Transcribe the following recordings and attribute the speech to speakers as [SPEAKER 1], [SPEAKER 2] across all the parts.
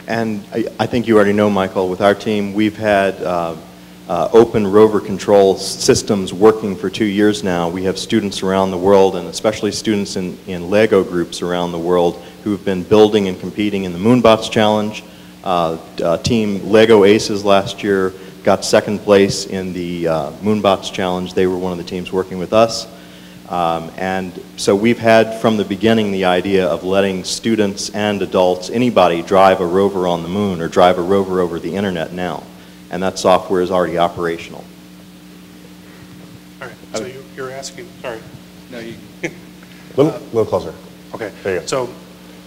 [SPEAKER 1] And I think you already know, Michael, with our team, we've had open rover control systems working for 2 years now. We have students around the world, and especially students in LEGO groups around the world, who have been building and competing in the Moonbots Challenge. Team LEGO Aces last year got second place in the Moonbots Challenge. They were one of the teams working with us. And so we've had from the beginning the idea of letting students and adults, anybody, drive a rover on the moon or drive a rover over the internet now. And that software is already operational.
[SPEAKER 2] All right, so you're asking, sorry.
[SPEAKER 3] No, you.
[SPEAKER 4] little closer.
[SPEAKER 2] Okay,
[SPEAKER 4] There you go.
[SPEAKER 2] so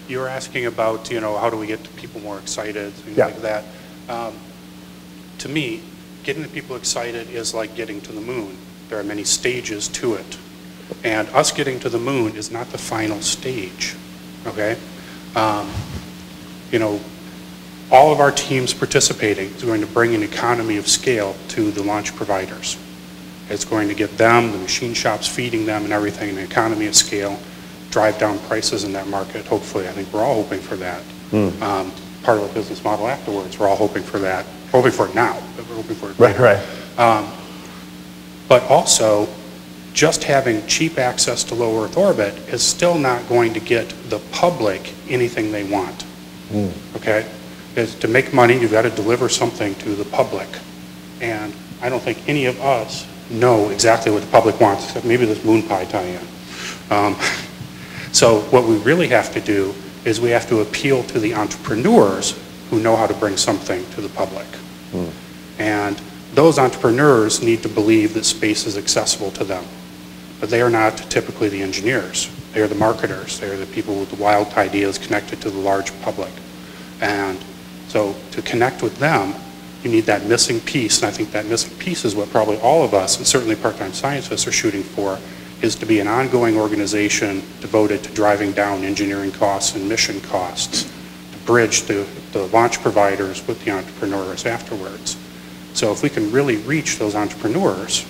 [SPEAKER 2] you were asking about, how do we get people more excited, things
[SPEAKER 4] Yeah.
[SPEAKER 2] like that. To me, getting the people excited is like getting to the moon. There are many stages to it. And us getting to the moon is not the final stage, okay? All of our teams participating is going to bring an economy of scale to the launch providers. It's going to get them, the machine shops feeding them and everything, an economy of scale, drive down prices in that market, hopefully. I think we're all hoping for that. Part of our business model afterwards, we're all hoping for that. We're hoping for it now, but we're hoping for it later.
[SPEAKER 4] Right.
[SPEAKER 2] But also, just having cheap access to low Earth orbit is still not going to get the public anything they want, okay? To make money, you've got to deliver something to the public. And I don't think any of us know exactly what the public wants, except maybe this moon pie tie-in. So what we really have to do is we have to appeal to the entrepreneurs who know how to bring something to the public. And those entrepreneurs need to believe that space is accessible to them. But they are not typically the engineers. They are the marketers. They are the people with the wild ideas connected to the large public. And so to connect with them, you need that missing piece, and I think that missing piece is what probably all of us, and certainly part-time scientists, are shooting for, is to be an ongoing organization devoted to driving down engineering costs and mission costs, to bridge the launch providers with the entrepreneurs afterwards. So if we can really reach those entrepreneurs,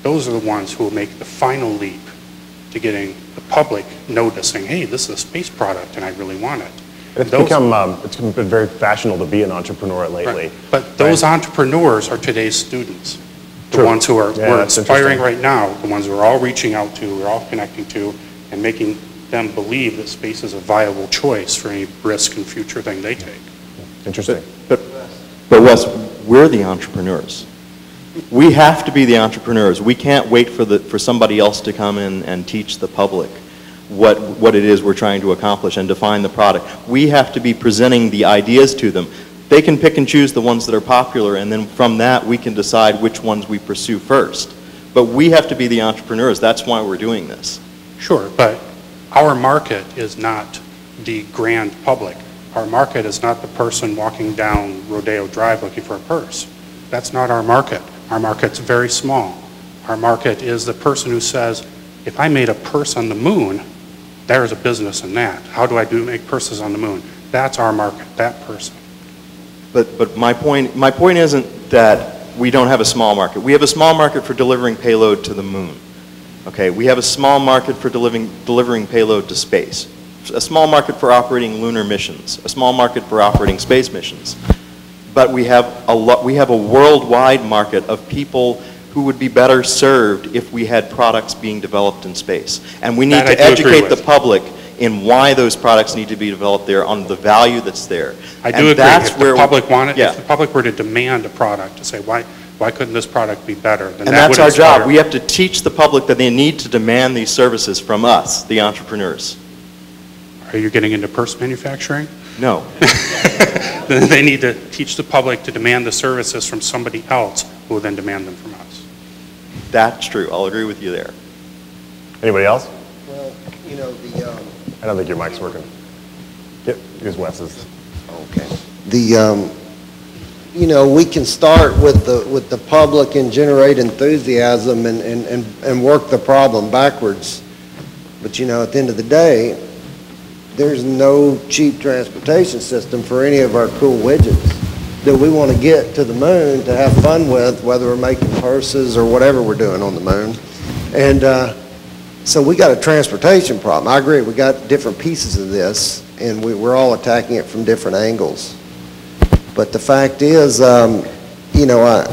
[SPEAKER 2] those are the ones who will make the final leap to getting the public noticing, hey, this is a space product and I really want it.
[SPEAKER 4] It's been very fashionable to be an entrepreneur lately.
[SPEAKER 2] Right. But those entrepreneurs are today's students. The ones who we're inspiring right now, the ones we're all reaching out to, we're all connecting to, and making them believe that space is a viable choice for any risk and future thing they take.
[SPEAKER 4] Interesting.
[SPEAKER 1] But Wes, we're the entrepreneurs. We have to be the entrepreneurs. We can't wait for somebody else to come in and teach the public what it is we're trying to accomplish and define the product. We have to be presenting the ideas to them. They can pick and choose the ones that are popular, and then from that we can decide which ones we pursue first. But we have to be the entrepreneurs. That's why we're doing this.
[SPEAKER 2] Sure, but our market is not the grand public. Our market is not the person walking down Rodeo Drive looking for a purse. That's not our market. Our market's very small. Our market is the person who says, if I made a purse on the moon, there's a business in that. How do I make purses on the moon? That's our market, that person.
[SPEAKER 1] But my point isn't that we don't have a small market. We have a small market for delivering payload to the moon. Okay, we have a small market for delivering payload to space. A small market for operating lunar missions. A small market for operating space missions. But we have a worldwide market of people who would be better served if we had products being developed in space. And we need to educate the public in why those products need to be developed there, on the value that's there.
[SPEAKER 2] I do agree. If the public wanted, if the public were to demand a product, to say, why couldn't this product be better? Then
[SPEAKER 1] and that's our job. We have to teach the public that they need to demand these services from us, the entrepreneurs.
[SPEAKER 2] Are you getting into purse manufacturing?
[SPEAKER 1] No.
[SPEAKER 2] Then they need to teach the public to demand the services from somebody else who will then demand them from us.
[SPEAKER 1] That's true. I'll agree with you there.
[SPEAKER 4] Anybody else?
[SPEAKER 3] Well,
[SPEAKER 4] I don't think your mic's working. Yep, here's Wes's.
[SPEAKER 3] Okay. We can start with the public and generate enthusiasm and work the problem backwards. But at the end of the day, there's no cheap transportation system for any of our cool widgets that we want to get to the moon to have fun with, whether we're making purses or whatever we're doing on the moon. And so we got a transportation problem. I agree, we got different pieces of this, and we're all attacking it from different angles. But the fact is, you know,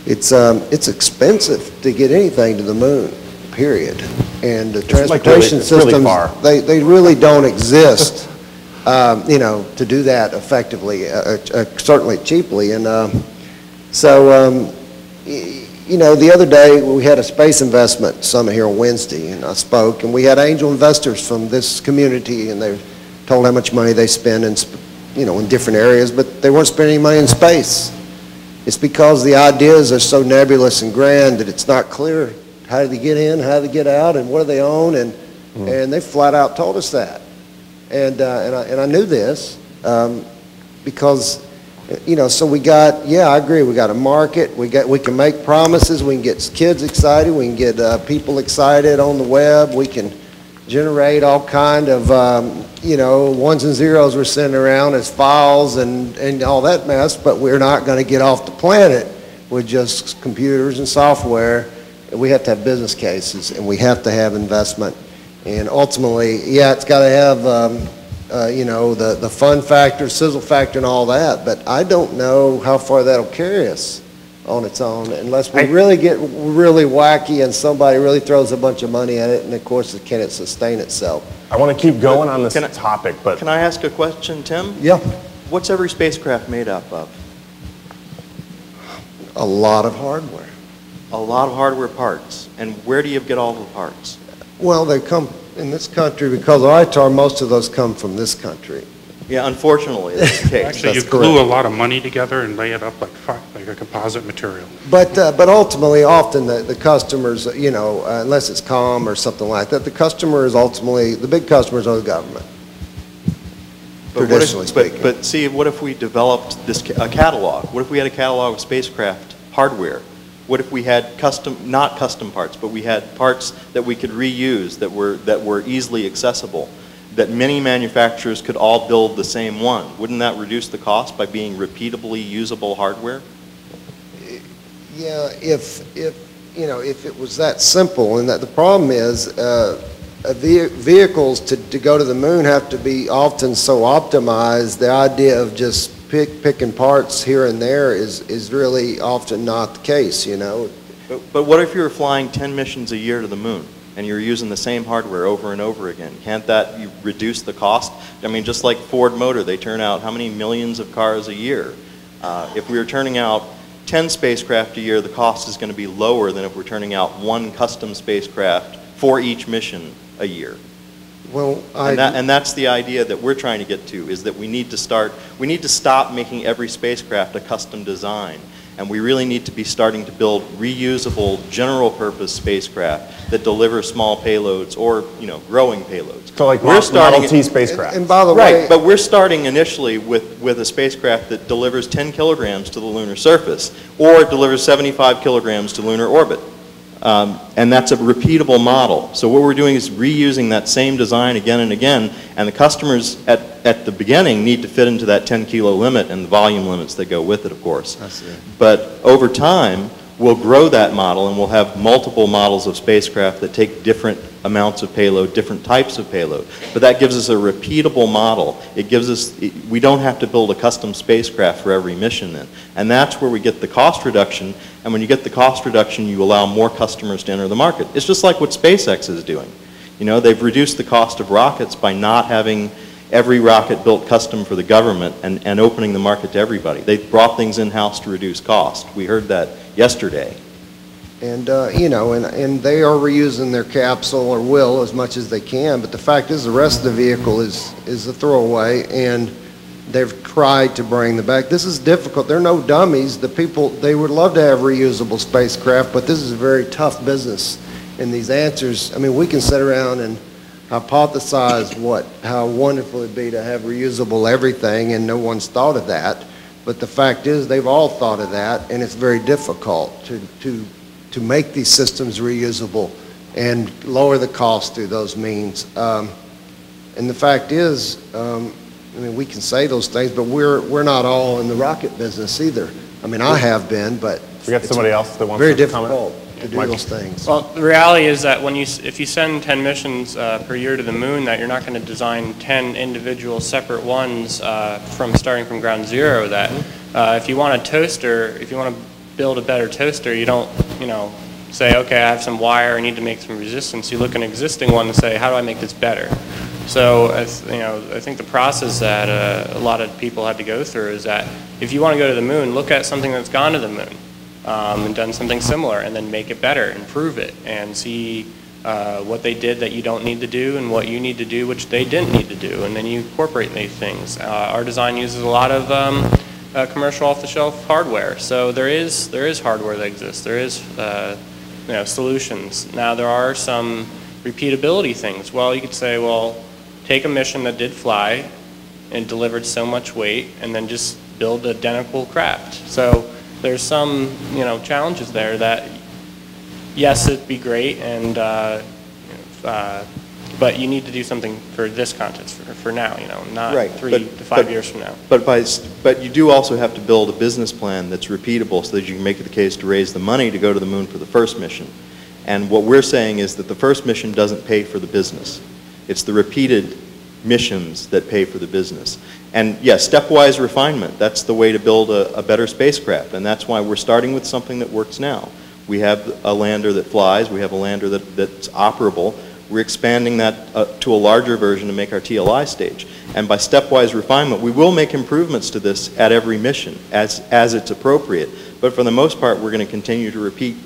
[SPEAKER 3] it's expensive to get anything to the moon, period. And the transportation systems, they really don't exist, you know, to do that effectively, certainly cheaply. And so, you know, the other day we had a space investment summit here on Wednesday, and I spoke, and we had angel investors from this community, and they told how much money they spend in, you know, in different areas, but they weren't spending any money in space. It's because the ideas are so nebulous and grand that it's not clear how do they get in, how do they get out, and what do they own, and they flat out told us that. And I knew this because, you know, so we got, yeah, I agree, we got a market, we can make promises, we can get kids excited, we can get people excited on the web, we can generate all kind of, you know, ones and zeros we're sending around as files and all that mess, but we're not going to get off the planet with just computers and software. We have to have business cases, and we have to have investment. And ultimately, yeah, it's got to have, you know, the fun factor, sizzle factor, and all that, but I don't know how far that'll carry us on its own unless we really get really wacky and somebody really throws a bunch of money at it, and of course, can it sustain itself?
[SPEAKER 4] I want to keep going on this topic, but...
[SPEAKER 1] Can I ask a question, Tim?
[SPEAKER 3] Yeah.
[SPEAKER 1] What's every spacecraft made up of?
[SPEAKER 3] A lot of hardware.
[SPEAKER 1] A lot of hardware parts. And where do you get all the parts?
[SPEAKER 3] Well, they come in this country because of ITAR, most of those come from this country.
[SPEAKER 1] Yeah, unfortunately, that's the case.
[SPEAKER 2] Actually, you glue a lot of money together and lay it up like a composite material.
[SPEAKER 3] But ultimately, often the customers, you know, unless it's COM or something like that, the customer is ultimately, the big customers are the government, traditionally speaking.
[SPEAKER 1] But see, what if we developed a catalog? What if we had a catalog of spacecraft hardware? What if we had not custom parts, but we had parts that we could reuse, that were easily accessible, that many manufacturers could all build the same one? Wouldn't that reduce the cost by being repeatably usable hardware?
[SPEAKER 3] Yeah, if you know, if it was that simple, and that the problem is vehicles to go to the moon have to be often so optimized. The idea of just picking parts here and there is really often not the case, you know.
[SPEAKER 1] But what if you were flying 10 missions a year to the moon, and you're using the same hardware over and over again? Can't that reduce the cost? I mean, just like Ford Motor, they turn out how many millions of cars a year? If we were turning out 10 spacecraft a year, the cost is going to be lower than if we're turning out one custom spacecraft for each mission a year.
[SPEAKER 3] Well,
[SPEAKER 1] and that's the idea that we're trying to get to, is that we need to stop making every spacecraft a custom design. And we really need to be starting to build reusable, general-purpose spacecraft that deliver small payloads or, you know, growing payloads.
[SPEAKER 4] So like Model T spacecraft.
[SPEAKER 3] And by the way...
[SPEAKER 1] Right, but we're starting initially with a spacecraft that delivers 10 kilograms to the lunar surface, or it delivers 75 kilograms to lunar orbit. And that's a repeatable model. So what we're doing is reusing that same design again and again, and the customers at the beginning need to fit into that 10 kilo limit and the volume limits that go with it, of course.
[SPEAKER 3] I see.
[SPEAKER 1] But over time, we'll grow that model, and we'll have multiple models of spacecraft that take different amounts of payload, different types of payload. But that gives us a repeatable model. It gives us, we don't have to build a custom spacecraft for every mission then. And that's where we get the cost reduction. And when you get the cost reduction, you allow more customers to enter the market. It's just like what SpaceX is doing. You know, they've reduced the cost of rockets by not having every rocket built custom for the government and opening the market to everybody. They brought things in-house to reduce cost. We heard that yesterday.
[SPEAKER 3] And, you know, and they are reusing their capsule, or will, as much as they can, but the fact is the rest of the vehicle is a throwaway, and they've tried to bring them back. This is difficult. They're no dummies. The people, they would love to have reusable spacecraft, but this is a very tough business. And these answers, I mean, we can sit around and hypothesize how wonderful it'd be to have reusable everything, and no one's thought of that. But the fact is they've all thought of that, and it's very difficult to make these systems reusable and lower the cost through those means. And the fact is, I mean, we can say those things, but we're not all in the rocket business either. I mean, I have been, but
[SPEAKER 4] we got somebody else that wants
[SPEAKER 3] very
[SPEAKER 4] to
[SPEAKER 3] difficult.
[SPEAKER 4] comment.
[SPEAKER 3] to do those things.
[SPEAKER 5] Well, the reality is that if you send 10 missions per year to the moon, that you're not going to design 10 individual separate ones starting from ground zero. That if you want a toaster, if you want to build a better toaster, you don't, say, okay, I have some wire, I need to make some resistance. You look at an existing one and say, how do I make this better? So, I think the process that a lot of people had to go through is that if you want to go to the moon, look at something that's gone to the moon and done something similar, and then make it better, improve it, and see what they did that you don't need to do and what you need to do which they didn't need to do, and then you incorporate these things. Our design uses a lot of commercial off-the-shelf hardware, so there is hardware that exists. There is solutions. Now there are some repeatability things. Well, you could say, well, take a mission that did fly and delivered so much weight, and then just build identical craft. So there's some challenges there that, yes, it'd be great, and but you need to do something for this context for now, not
[SPEAKER 1] Right,
[SPEAKER 5] 3 to 5 years from now.
[SPEAKER 1] But you do also have to build a business plan that's repeatable so that you can make the case to raise the money to go to the moon for the first mission. And what we're saying is that the first mission doesn't pay for the business. It's the repeated missions that pay for the business. And yes, stepwise refinement, that's the way to build a better spacecraft. And that's why we're starting with something that works now. We have a lander that flies, we have a lander that's operable. We're expanding that to a larger version to make our TLI stage. And by stepwise refinement, we will make improvements to this at every mission as it's appropriate. But for the most part, we're going to continue to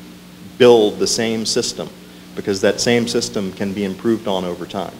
[SPEAKER 1] build the same system, because that same system can be improved on over time.